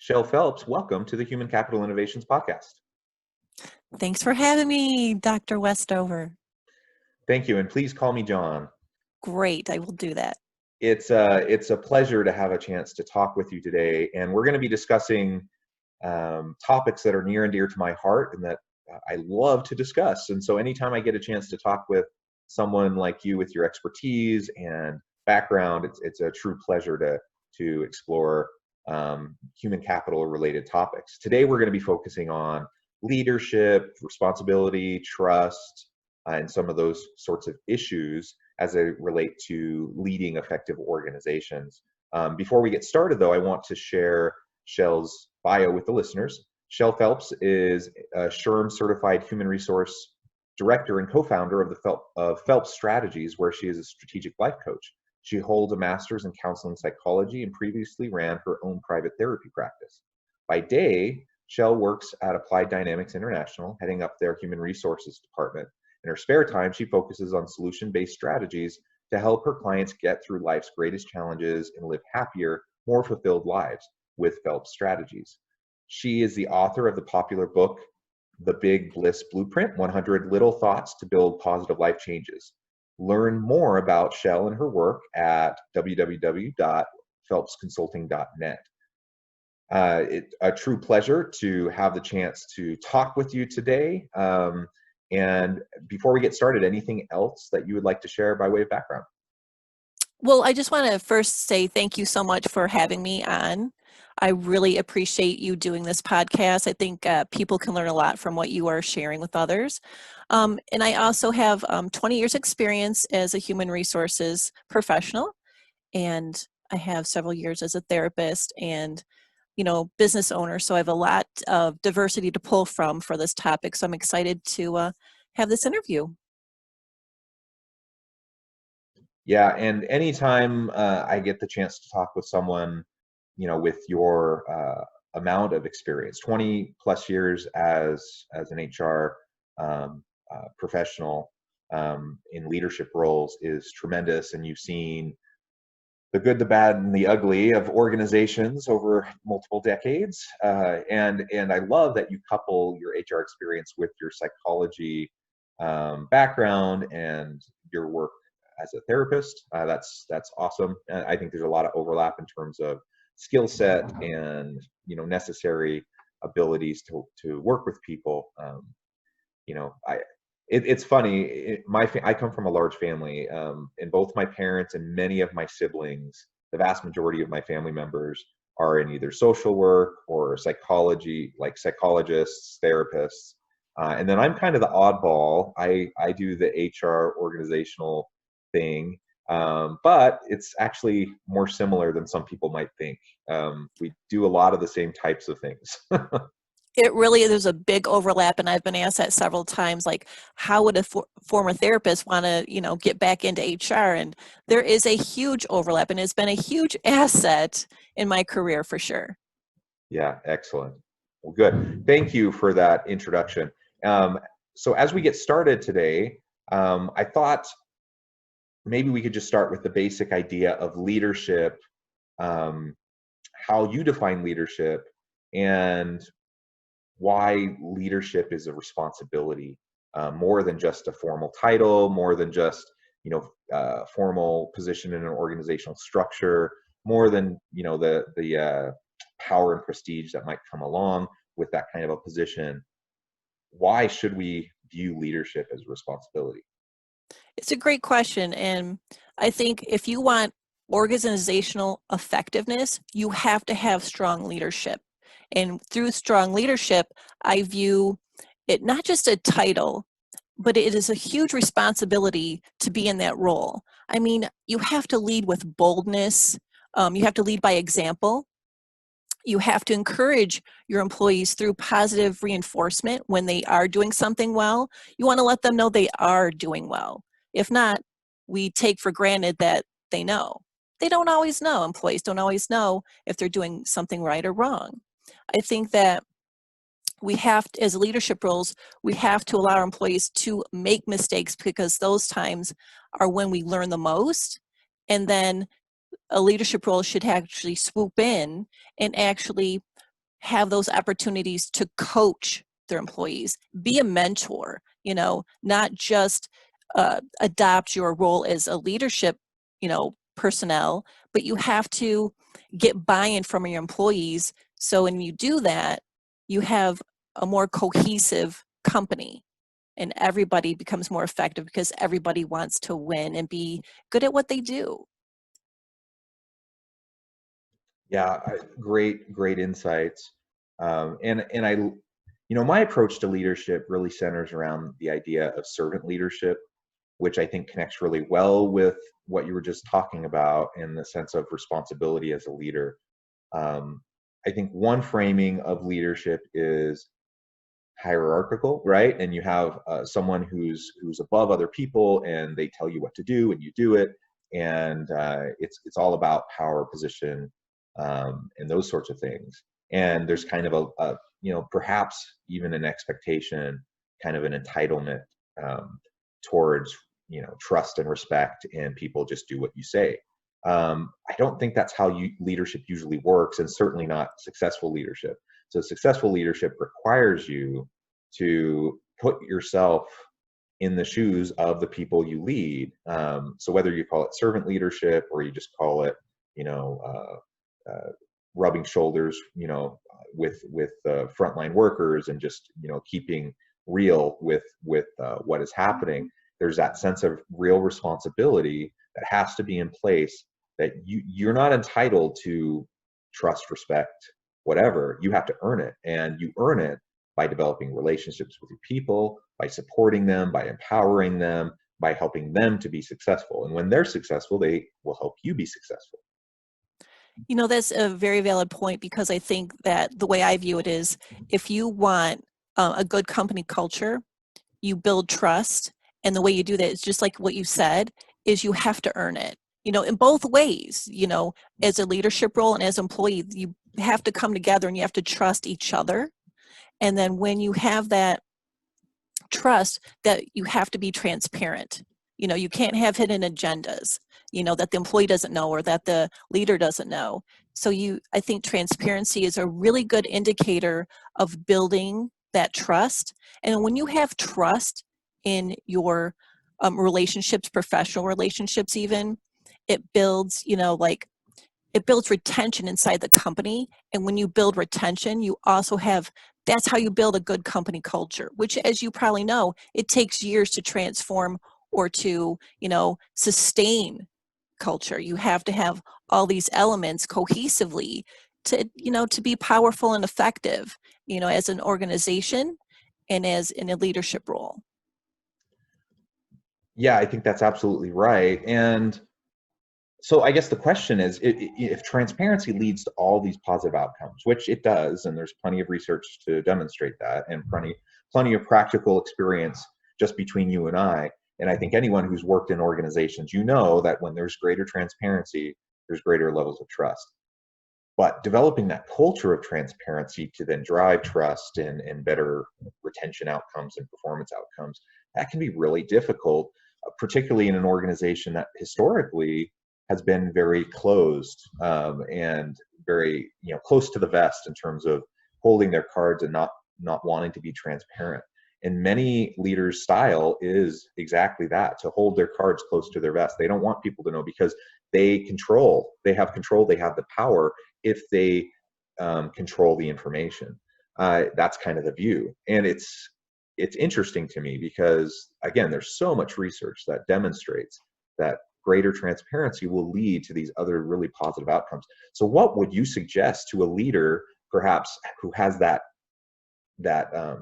Shell Phelps, welcome to the Human Capital Innovations Podcast. Thanks for having me, Dr. Westover. Thank you, and please call me John. Great, I will do that. It's a pleasure to have a chance to talk with you today, and we're going to be discussing topics that are near and dear to my heart and that I love to discuss. And so anytime I get a chance to talk with someone like you with your expertise and background, it's a true pleasure to explore human capital related topics. Today we're going to be focusing on leadership, responsibility, trust, and some of those sorts of issues as they relate to leading effective organizations. Before we get started, though, I want to share Shell's bio with the listeners. Shell Phelps is a SHRM certified human resource director and co-founder of Phelps Strategies, where she is a strategic life coach. She holds a master's in counseling psychology and previously ran her own private therapy practice. By day, Shell works at Applied Dynamics International, heading up their human resources department. In her spare time, she focuses on solution-based strategies to help her clients get through life's greatest challenges and live happier, more fulfilled lives with Phelps Strategies. She is the author of the popular book, The Big Bliss Blueprint, 100 Little Thoughts to Build Positive Life Changes. Learn more about Shell and her work at www.phelpsconsulting.net. It's a true pleasure to have the chance to talk with you today. And before we get started, anything else that you would like to share by way of background? Well, I just want to first say thank you so much for having me on. I really appreciate you doing this podcast. I think people can learn a lot from what you are sharing with others. And I also have 20 years experience as a human resources professional, and I have several years as a therapist and business owner. So I have a lot of diversity to pull from for this topic. So I'm excited to have this interview. Yeah, and anytime I get the chance to talk with someone, with your amount of experience, 20 plus years as an HR professional in leadership roles is tremendous, and you've seen the good, the bad, and the ugly of organizations over multiple decades. And I love that you couple your HR experience with your psychology background and your work as a therapist. That's awesome. I think there's a lot of overlap in terms of skill set and necessary abilities to work with people. It's funny. I come from a large family, and both my parents and many of my siblings, the vast majority of my family members, are in either social work or psychology, like psychologists, therapists. And then I'm kind of the oddball. I do the HR organizational thing, but it's actually more similar than some people might think. We do a lot of the same types of things. It really, there's a big overlap, and I've been asked that several times, like, how would a former therapist want to, get back into HR? And there is a huge overlap, and it's been a huge asset in my career for sure. Yeah, excellent. Well, good. Thank you for that introduction. So as we get started today, I thought maybe we could just start with the basic idea of leadership, how you define leadership, and why leadership is a responsibility, more than just a formal title, more than just formal position in an organizational structure, more than the power and prestige that might come along with that kind of a position. Why should we view leadership as a responsibility? It's a great question, and I think if you want organizational effectiveness, you have to have strong leadership. And through strong leadership, I view it not just a title, but it is a huge responsibility to be in that role. I mean, you have to lead with boldness. You have to lead by example. You have to encourage your employees through positive reinforcement when they are doing something well. You want to let them know they are doing well. If not, we take for granted that they know. They don't always know. Employees don't always know if they're doing something right or wrong. I think that we have to, as leadership roles, we have to allow our employees to make mistakes, because those times are when we learn the most. And then a leadership role should actually swoop in and actually have those opportunities to coach their employees, be a mentor, not just adopt your role as a leadership, personnel, but you have to get buy-in from your employees. So when you do that, you have a more cohesive company and everybody becomes more effective because everybody wants to win and be good at what they do. Yeah, great insights. And I, my approach to leadership really centers around the idea of servant leadership, which I think connects really well with what you were just talking about in the sense of responsibility as a leader. I think one framing of leadership is hierarchical, right? And you have someone who's above other people, and they tell you what to do, and you do it, and it's all about power, position, and those sorts of things. And there's kind of a perhaps even an expectation, kind of an entitlement towards trust and respect, and people just do what you say. I don't think that's how leadership usually works, and certainly not successful leadership. So successful leadership requires you to put yourself in the shoes of the people you lead. So whether you call it servant leadership or you just call it, rubbing shoulders, with frontline workers, and just keeping real with what is happening. There's that sense of real responsibility that has to be in place. That you're not entitled to trust, respect, whatever. You have to earn it, and you earn it by developing relationships with your people, by supporting them, by empowering them, by helping them to be successful. And when they're successful, they will help you be successful. That's a very valid point, because I think that the way I view it is, if you want a good company culture, you build trust. And the way you do that is just like what you said, is you have to earn it, in both ways, as a leadership role and as an employee, you have to come together and you have to trust each other. And then when you have that trust, that you have to be transparent. You can't have hidden agendas, that the employee doesn't know or that the leader doesn't know. So I think transparency is a really good indicator of building that trust. And when you have trust in your relationships, professional relationships even, it builds, it builds retention inside the company. And when you build retention, you also have, that's how you build a good company culture, which, as you probably know, it takes years to transform or to, sustain culture. You have to have all these elements cohesively to, to be powerful and effective, as an organization and as in a leadership role. Yeah, I think that's absolutely right. And so I guess the question is, if transparency leads to all these positive outcomes, which it does, and there's plenty of research to demonstrate that, and plenty of practical experience just between you and I think anyone who's worked in organizations, that when there's greater transparency, there's greater levels of trust. But developing that culture of transparency to then drive trust and better retention outcomes and performance outcomes, that can be really difficult, particularly in an organization that historically has been very closed, and very close to the vest in terms of holding their cards and not wanting to be transparent. And many leaders' style is exactly that, to hold their cards close to their vest. They don't want people to know, because they have control, they have the power if they control the information. That's kind of the view. And it's interesting to me because, again, there's so much research that demonstrates that greater transparency will lead to these other really positive outcomes. So what would you suggest to a leader, perhaps, who has that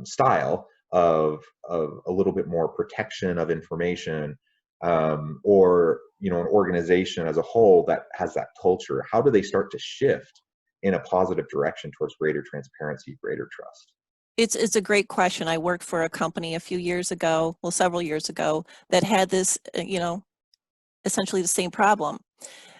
style of a little bit more protection of information, or an organization as a whole that has that culture? How do they start to shift in a positive direction towards greater transparency, greater trust? It's a great question. I worked for a company a few years ago, well, several years ago, that had this, essentially the same problem.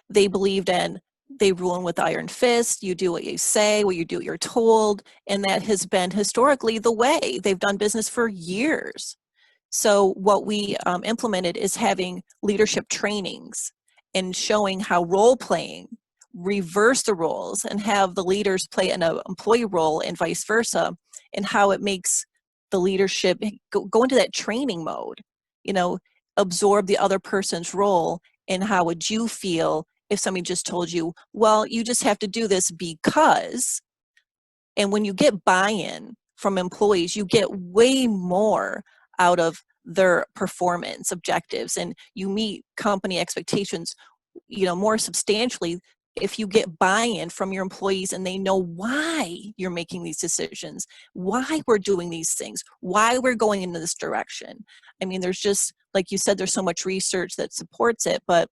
They believed in, they rule with iron fist. You do what you say, what you do what you're told, and that has been historically the way they've done business for years. So what we implemented is having leadership trainings and showing how role playing reverse the roles and have the leaders play an employee role and vice versa, and how it makes the leadership go into that training mode, you know, absorb the other person's role. And how would you feel if somebody just told you, well, you just have to do this because, and when you get buy-in from employees, you get way more out of their performance objectives, and you meet company expectations, you know, more substantially if you get buy-in from your employees and they know why you're making these decisions, why we're doing these things, why we're going into this direction. I mean, there's just, like you said, there's so much research that supports it, but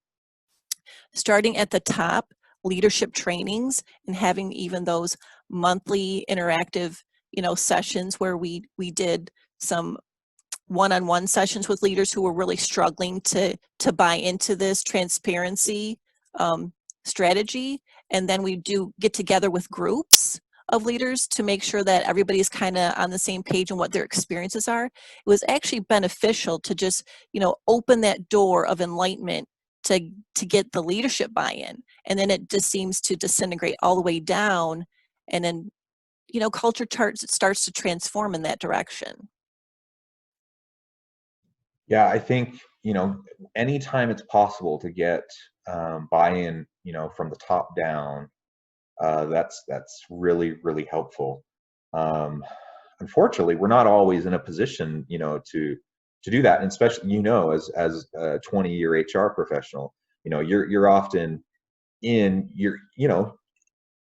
starting at the top, leadership trainings and having even those monthly interactive, you know, sessions where we did some one-on-one sessions with leaders who were really struggling to buy into this transparency strategy. And then we do get together with groups of leaders to make sure that everybody's kind of on the same page and what their experiences are. It was actually beneficial to just, you know, open that door of enlightenment to get the leadership buy-in. And then it just seems to disintegrate all the way down. And then, you know, culture starts to transform in that direction. Yeah, I think, you know, anytime it's possible to get buy-in, you know, from the top down, that's really, really helpful. Um, Unfortunately, we're not always in a position, you know, to do that, and especially, you know, as a 20-year HR professional, you know, you're often in your, you know,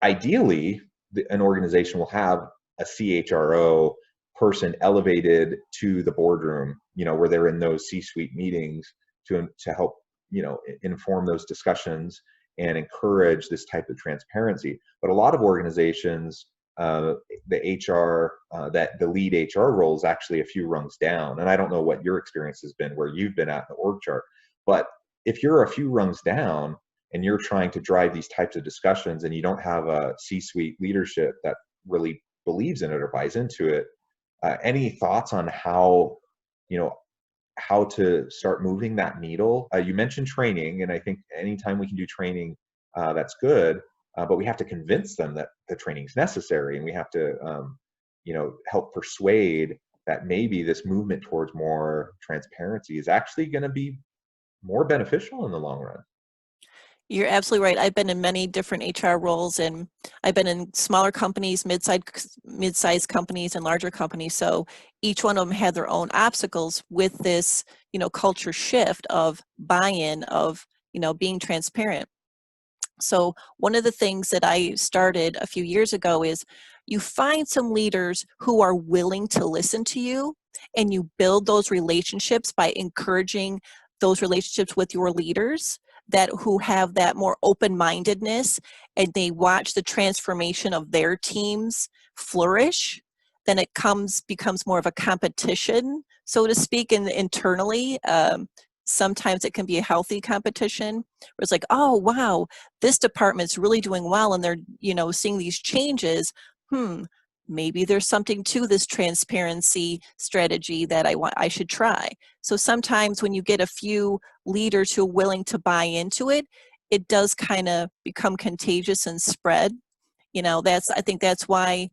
ideally, an organization will have a CHRO person elevated to the boardroom, you know, where they're in those C-suite meetings to help, you know, inform those discussions and encourage this type of transparency. But a lot of organizations, the HR, that the lead HR role is actually a few rungs down. And I don't know what your experience has been where you've been at in the org chart, but if you're a few rungs down and you're trying to drive these types of discussions and you don't have a C-suite leadership that really believes in it or buys into it, any thoughts on how, you know, how to start moving that needle? You mentioned training, and I think anytime we can do training, that's good. But we have to convince them that the training is necessary, and we have to, you know, help persuade that maybe this movement towards more transparency is actually going to be more beneficial in the long run. You're absolutely right. I've been in many different HR roles, and I've been in smaller companies, mid-sized companies, and larger companies. So each one of them had their own obstacles with this, you know, culture shift of buy-in, of, you know, being transparent. So one of the things that I started a few years ago is you find some leaders who are willing to listen to you, and you build those relationships by encouraging those relationships with your leaders that who have that more open-mindedness, and they watch the transformation of their teams flourish. Then it becomes more of a competition, so to speak, internally. Sometimes it can be a healthy competition where it's like, oh wow, this department's really doing well and they're, you know, seeing these changes. Maybe there's something to this transparency strategy that I should try. So sometimes when you get a few leaders who are willing to buy into it, it does kind of become contagious and spread. You know, I think that's why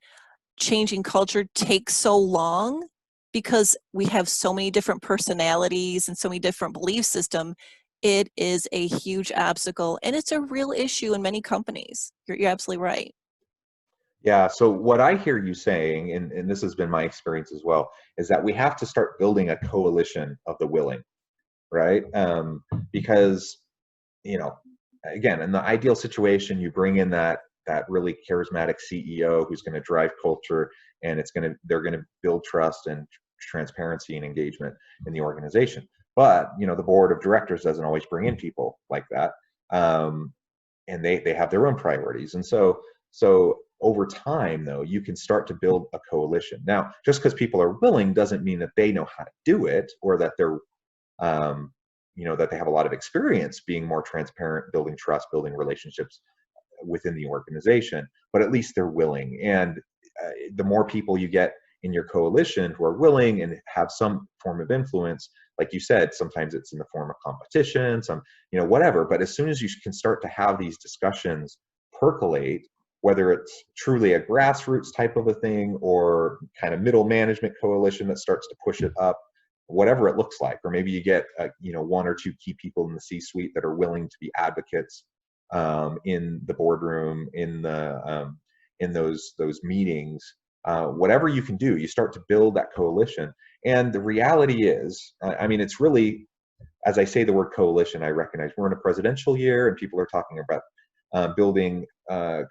changing culture takes so long, because we have so many different personalities and so many different belief systems. It is a huge obstacle, and it's a real issue in many companies. You're absolutely right. Yeah, so what I hear you saying, and this has been my experience as well, is that we have to start building a coalition of the willing, right? Because, you know, again, in the ideal situation, you bring in that really charismatic CEO who's going to drive culture, and they're going to build trust and transparency and engagement in the organization. But, you know, the board of directors doesn't always bring in people like that, and they have their own priorities. And so over time, though, you can start to build a coalition. Now, just because people are willing doesn't mean that they know how to do it, or that they're you know, that they have a lot of experience being more transparent, building trust, building relationships within the organization, but at least they're willing. And the more people you get in your coalition who are willing and have some form of influence, like you said, sometimes it's in the form of competition, some, you know, whatever. But as soon as you can start to have these discussions percolate, whether it's truly a grassroots type of a thing or kind of middle management coalition that starts to push it up, whatever it looks like. Or maybe you get one or two key people in the C-suite that are willing to be advocates in the boardroom, in those meetings. Whatever you can do, you start to build that coalition. And the reality is, I mean, it's really, as I say the word coalition, I recognize we're in a presidential year and people are talking about building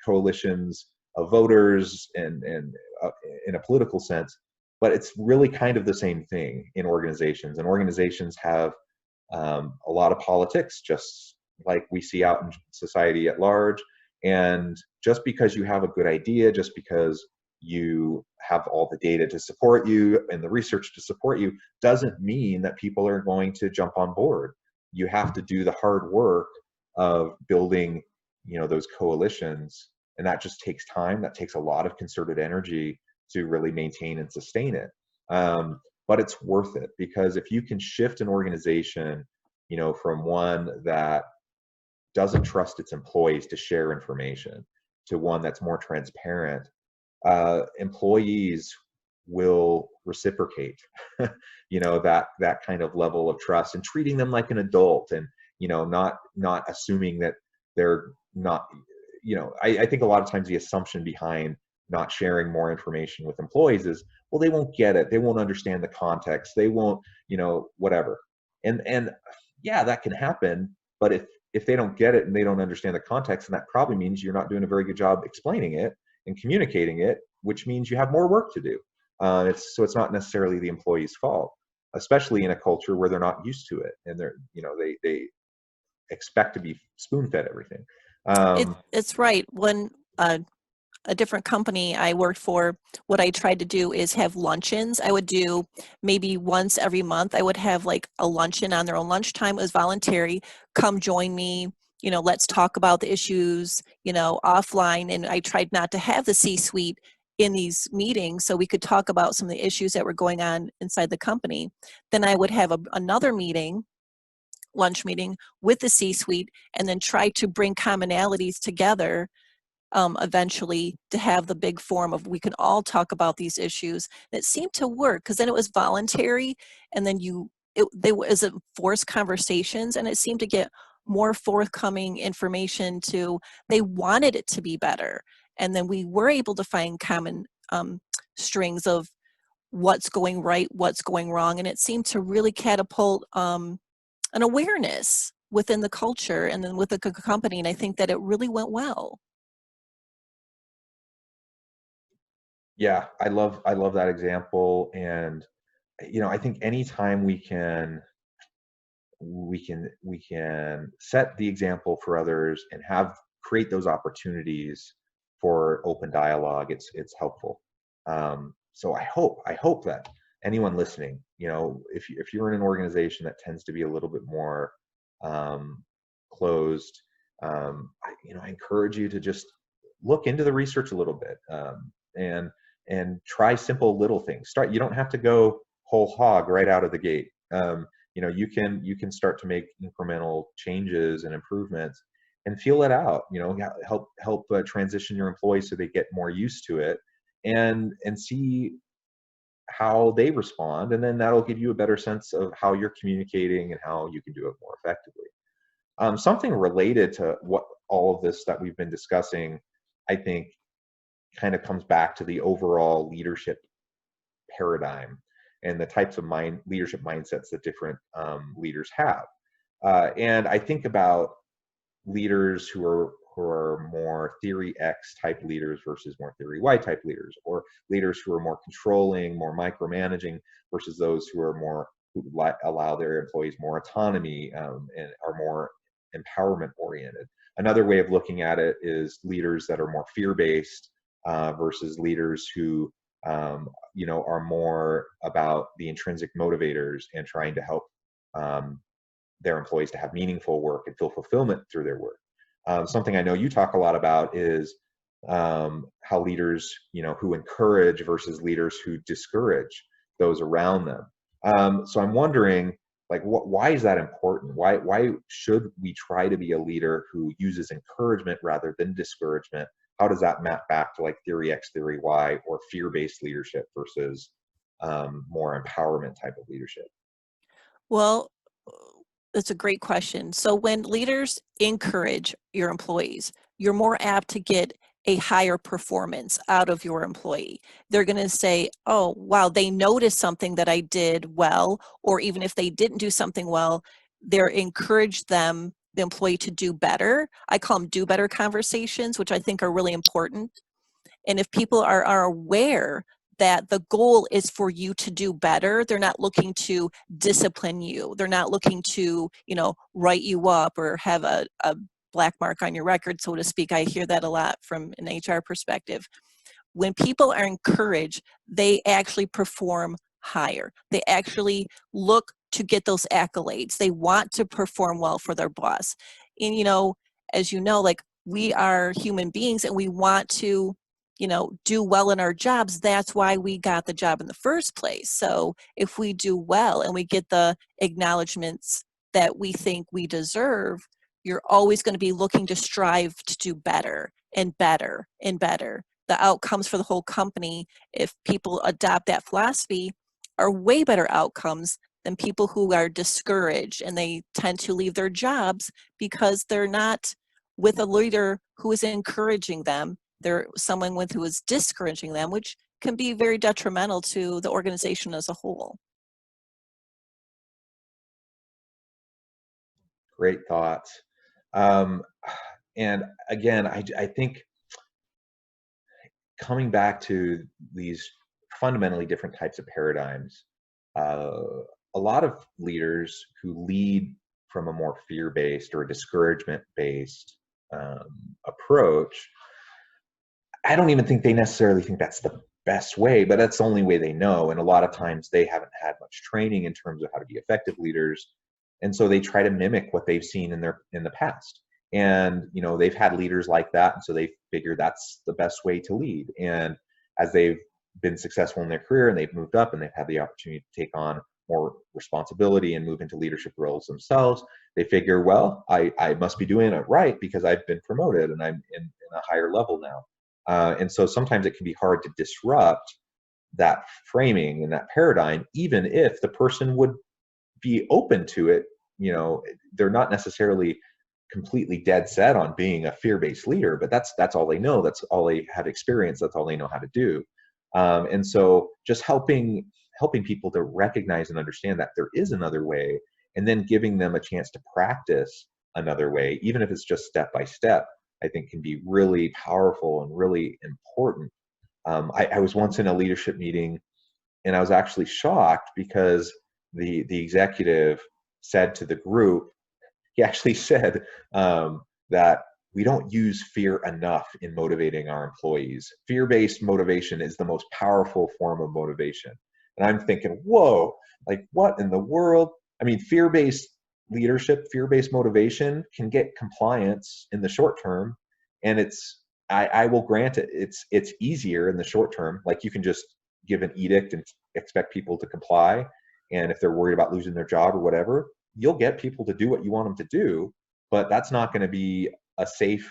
coalitions of voters and in a political sense, but it's really kind of the same thing in organizations. And organizations have a lot of politics, just like we see out in society at large. And just because you have a good idea, just because you have all the data to support you and the research to support you, doesn't mean that people are going to jump on board. You have to do the hard work of building, those coalitions, and that just takes time. That takes a lot of concerted energy to really maintain and sustain it. But it's worth it, because if you can shift an organization, from one that doesn't trust its employees to share information to one that's more transparent, employees will reciprocate, that kind of level of trust, and treating them like an adult, and not assuming that they're not. I think a lot of times the assumption behind not sharing more information with employees is, well, they won't get it, they won't understand the context, they won't, whatever. And yeah, that can happen, but if they don't get it and they don't understand the context, then that probably means you're not doing a very good job explaining it and communicating it, which means you have more work to do. So it's not necessarily the employee's fault, especially in a culture where they're not used to it, and they expect to be spoon-fed everything. It's right. When a different company I worked for, what I tried to do is have luncheons. I would do maybe once every month. I would have like a luncheon on their own lunchtime. It was voluntary. Come join me. Let's talk about the issues, offline. And I tried not to have the C-suite in these meetings so we could talk about some of the issues that were going on inside the company. Then I would have another meeting, lunch meeting with the C-suite, and then try to bring commonalities together eventually to have the big forum of we can all talk about these issues. And it seemed to work, because then it was voluntary, and then they was forced conversations, and it seemed to get more forthcoming information they wanted it to be better. And then we were able to find common strings of what's going right, what's going wrong, and it seemed to really catapult an awareness within the culture and then with the company, and I think that it really went well. Yeah, I love that example. And I think anytime we can set the example for others and create those opportunities for open dialogue, it's helpful. So I hope that anyone listening, if you're in an organization that tends to be a little bit more closed, I encourage you to just look into the research a little bit, and try simple little things. You don't have to go whole hog right out of the gate. You can start to make incremental changes and improvements and feel it out. Help transition your employees so they get more used to it, and see how they respond, and then that'll give you a better sense of how you're communicating and how you can do it more effectively. Something related to what all of this that we've been discussing, I think, kind of comes back to the overall leadership paradigm and the types of leadership mindsets that different leaders have. And I think about leaders who are more theory X type leaders versus more theory Y type leaders, or leaders who are more controlling, more micromanaging, versus those who allow their employees more autonomy and are more empowerment oriented. Another way of looking at it is leaders that are more fear-based versus leaders who are more about the intrinsic motivators and trying to help their employees to have meaningful work and feel fulfillment through their work. Something I know you talk a lot about is how leaders, who encourage versus leaders who discourage those around them. So I'm wondering, Like, why is that important? Why should we try to be a leader who uses encouragement rather than discouragement? How does that map back to like theory X, theory Y, or fear-based leadership versus more empowerment type of leadership? Well, that's a great question. So when leaders encourage your employees, you're more apt to get a higher performance out of your employee. They're going to say, oh, wow, they noticed something that I did well, or even if they didn't do something well, they're encourage them, the employee, to do better. I call them do better conversations, which I think are really important. And if people are aware that the goal is for you to do better, they're not looking to discipline you. They're not looking to, write you up or have a black mark on your record, so to speak. I hear that a lot from an HR perspective. When people are encouraged, they actually perform higher. They actually look to get those accolades. They want to perform well for their boss. And, as you know, like, we are human beings and we want to, do well in our jobs. That's why we got the job in the first place. So if we do well and we get the acknowledgments that we think we deserve, you're always going to be looking to strive to do better and better and better. The outcomes for the whole company, if people adopt that philosophy, are way better outcomes than people who are discouraged and they tend to leave their jobs because they're not with a leader who is encouraging them. They're someone with who is discouraging them, which can be very detrimental to the organization as a whole. Great thoughts. Um, and again, I think coming back to these fundamentally different types of paradigms, uh, a lot of leaders who lead from a more fear-based or discouragement-based approach, I don't even think they necessarily think that's the best way, but that's the only way they know. And a lot of times they haven't had much training in terms of how to be effective leaders. And so they try to mimic what they've seen in the past. And they've had leaders like that, and so they figure that's the best way to lead. And as they've been successful in their career and they've moved up and they've had the opportunity to take on more responsibility and move into leadership roles themselves, they figure, well, I must be doing it right because I've been promoted and I'm in a higher level now. And so sometimes it can be hard to disrupt that framing and that paradigm, even if the person would be open to it. They're not necessarily completely dead set on being a fear-based leader, but that's all they know. That's all they have experience. That's all they know how to do. And so just helping people to recognize and understand that there is another way, and then giving them a chance to practice another way, even if it's just step by step, I think can be really powerful and really important. I was once in a leadership meeting, and I was actually shocked because the executive said to the group, he actually said that we don't use fear enough in motivating our employees. Fear-based motivation is the most powerful form of motivation. And I'm thinking, whoa, like what in the world? I mean, fear-based leadership, fear-based motivation can get compliance in the short term. And I will grant it, it's easier in the short term. Like, you can just give an edict and expect people to comply. And if they're worried about losing their job or whatever, you'll get people to do what you want them to do, but that's not going to be a safe,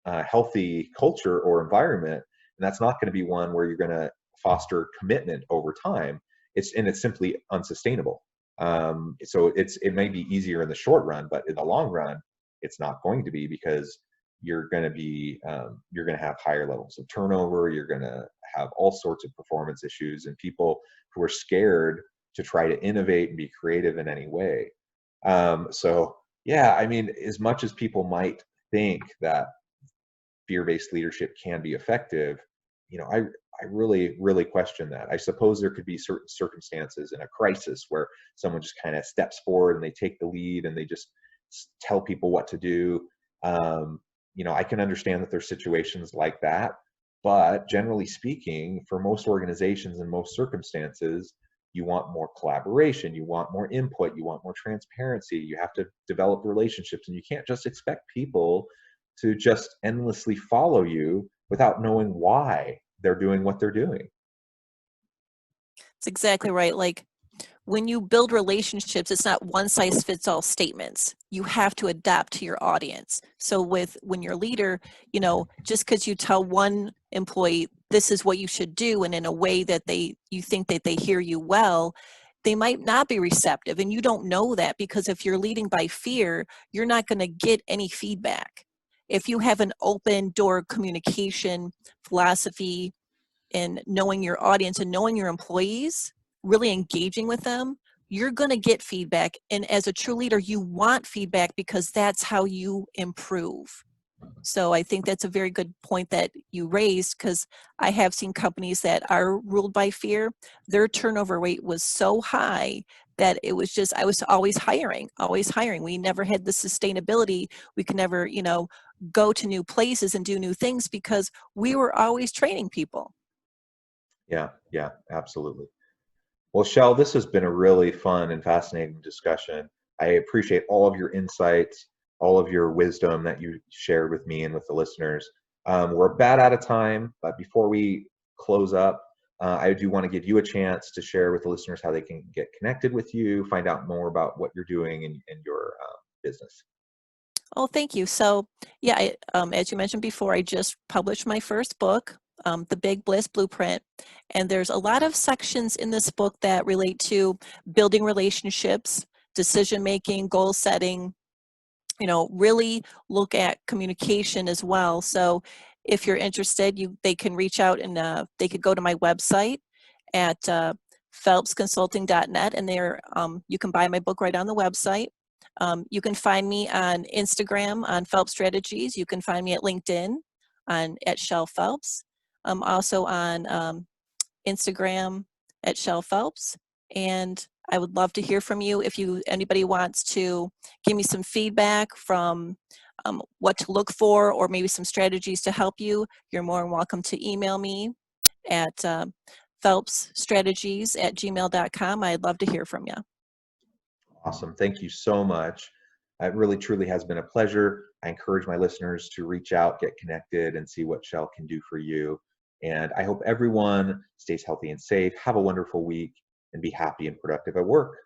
healthy culture or environment. And that's not going to be one where you're going to foster commitment over time. It's simply unsustainable. So it may be easier in the short run, but in the long run, it's not going to be, because you're going to have higher levels of turnover. You're going to have all sorts of performance issues and people who are scared to try to innovate and be creative in any way. So yeah, I mean, as much as people might think that fear-based leadership can be effective, I really, really question that. I suppose there could be certain circumstances in a crisis where someone just kind of steps forward and they take the lead and they just tell people what to do. I can understand that there's situations like that, but generally speaking, for most organizations and most circumstances, you want more collaboration, you want more input, you want more transparency, you have to develop relationships, and you can't just expect people to just endlessly follow you without knowing why they're doing what they're doing. It's exactly right. Like, when you build relationships, it's not one size fits all statements. You have to adapt to your audience. So when you're a leader, you know, just because you tell one employee this is what you should do, and in a way that you think that they hear you well, they might not be receptive, and you don't know that, because if you're leading by fear, you're not going to get any feedback. If you have an open door communication philosophy in knowing your audience and knowing your employees, really engaging with them, you're going to get feedback. And as a true leader, you want feedback because that's how you improve. So I think that's a very good point that you raised, because I have seen companies that are ruled by fear. Their turnover rate was so high that it was just, I was always hiring, always hiring. We never had the sustainability. We could never, you know, go to new places and do new things because we were always training people. Yeah, yeah, absolutely. Well, Shell, this has been a really fun and fascinating discussion. I appreciate all of your insights, all of your wisdom that you shared with me and with the listeners. We're about out of time, but before we close up, I do want to give you a chance to share with the listeners how they can get connected with you, find out more about what you're doing in your business. Oh, thank you. So, yeah, as you mentioned before, I just published my first book, The Big Bliss Blueprint. And there's a lot of sections in this book that relate to building relationships, decision making, goal setting, you know, really look at communication as well. So if you're interested, they can reach out, and they could go to my website at phelpsconsulting.net, and there you can buy my book right on the website. You can find me on Instagram on Phelps Strategies. You can find me at LinkedIn at Shell Phelps. I'm also on Instagram at Shell Phelps. And I would love to hear from you. If anybody wants to give me some feedback from what to look for, or maybe some strategies to help you, you're more than welcome to email me at phelpsstrategies@gmail.com. I'd love to hear from you. Awesome. Thank you so much. It really, truly has been a pleasure. I encourage my listeners to reach out, get connected, and see what Shell can do for you. And I hope everyone stays healthy and safe. Have a wonderful week and be happy and productive at work.